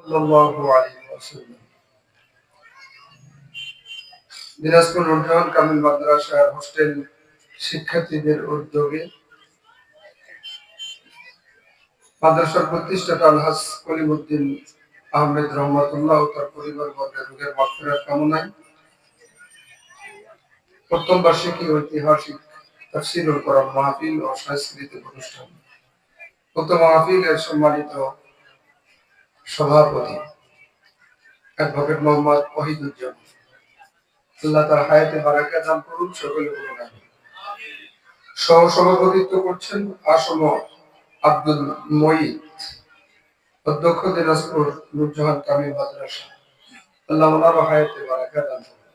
সাল্লাল্লাহু আলাইহি ওয়াসাল্লাম। দিনাজপুর নুরজাহান কামিল মাদ্রাসার হোস্টেল শিক্ষার্থীদের উদ্যোগে মাদ্রাসার প্রতিষ্ঠাতা আলহাজ কলিমউদ্দিন আহমেদ রহমাতুল্লাহ ও তার পরিবারবর্গের রুহের মাগফিরাত কামনায় প্রথম বার্ষিকী ঐতিহাসিক তাফসীরুল কোরআন মাহফিল ও সাংস্কৃতিক অনুষ্ঠান। উক্ত মাহফিলের সম্মানিত সভাপতি অ্যাডভোকেট মোহাম্মদ ওয়াহিদুজ্জামান, আল্লাহ তার হায়াতে বারাকা দান করুন, সকলে বলুন আমিন। সহ সভাপতিত্ব করছেন আসম আব্দুল মঈদ, অধ্যক্ষ দিনাজপুর নুরজাহান কামিল মাদ্রাসা, আল্লাহ ওনার হায়াতে বারাকা দান করুন।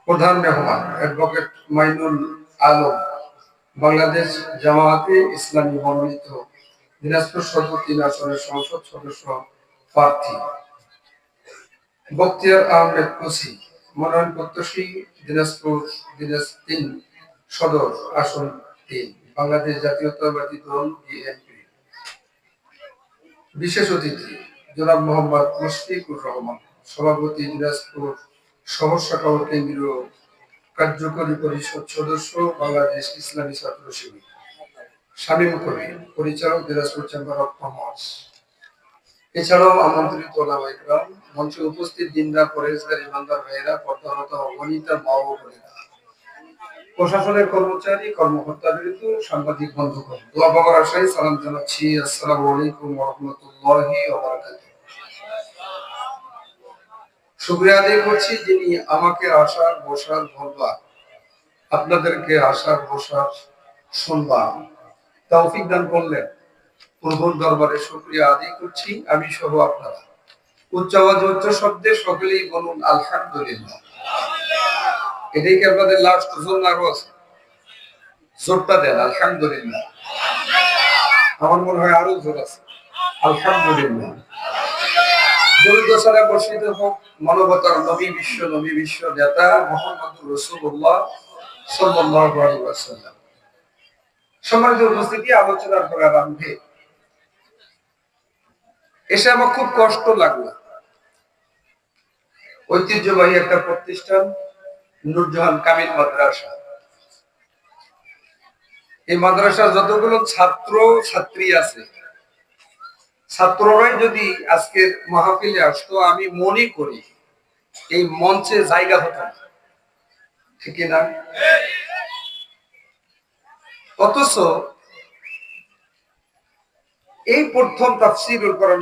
প্রধান মেহমান অ্যাডভোকেট মাইনুল আলম, বাংলাদেশ জামায়াতে ইসলামী মনোনীত দিনাজপুর সদর ৩ আসনের সংসদ সদস্য প্রার্থী। বখতিয়ার আহমেদ কুসি, মনোনয়ন প্রত্যাশী, দিনাজপুর ৩ সদর আসন ৩, বাংলাদেশ জাতীয়তাবাদী দল বিএনপি। বিশেষ অতিথি জনাব মোহাম্মদ মুশফিকুর রহমান, সভাপতি, দিনাজপুর শহর শাখা ও কেন্দ্রীয় কার্যকরী পরিষদ সদস্য, বাংলাদেশ ইসলামী ছাত্র শিবির। শামীম কবির, পরিচালক, দিনাজপুর চেম্বার অফ কমার্স। এছাড়াও আমন্ত্রিত ওলামা ইকরাম, মঞ্চে উপস্থিত দিনদার পরেশগার ইমানদার ভাইয়েরা, পর্দারত অগণিতা মা ও বোনেরা, প্রশাসনের কর্মচারী কর্মকর্তাবৃন্দ, সাংবাদিক বন্ধুগণ, দোয়া পাওয়ার আশায় সালাম জানাচ্ছি। আসসালামু আলাইকুম ওয়া রাহমাতুল্লাহি ওয়া বারাকাতুহু। শুকরিয়া আদায় করছি যিনি আমাকে আসার বসার বলবার, আপনাদেরকে আসার বসার শুনবার তৌফিক দান করলেন। প্রভুর দরবারে শুকরিয়া আদায় করছি আমি সহ আপনারা। উচ্চ আওয়াজে উচ্চ শব্দে সকলেই বলুন আলহামদুলিল্লাহ। এটাই কি আপনাদের লাস্ট জোর না রোজ? জোরটা দেন আলহামদুলিল্লাহ। আমার মনে হয় আরো জোর আছে। আলহামদুলিল্লাহ। দরুদ বর্ষিত হোক মানবতার নবী বিশ্ব নেতা মুহাম্মদুর রাসূলুল্লাহ সাল্লাল্লাহু আলাইহি ওয়াসাল্লাম। সম্মানিত উপস্থিতি, আলোচনার প্রারম্ভে এসে আমার খুব কষ্ট লাগলো। ঐতিহ্যবাহী একটা প্রতিষ্ঠান নুরজাহান কামিল মাদ্রাসা, এই মাদ্রাসার যতগুলো ছাত্র ছাত্রী আছে, ছাত্ররাই যদি আজকের মাহফিলে আসতো, আমি মনে করি এই মঞ্চে জায়গা হতো না, ঠিক না? অথচ এই প্রথম তাফসীরুল কোরআন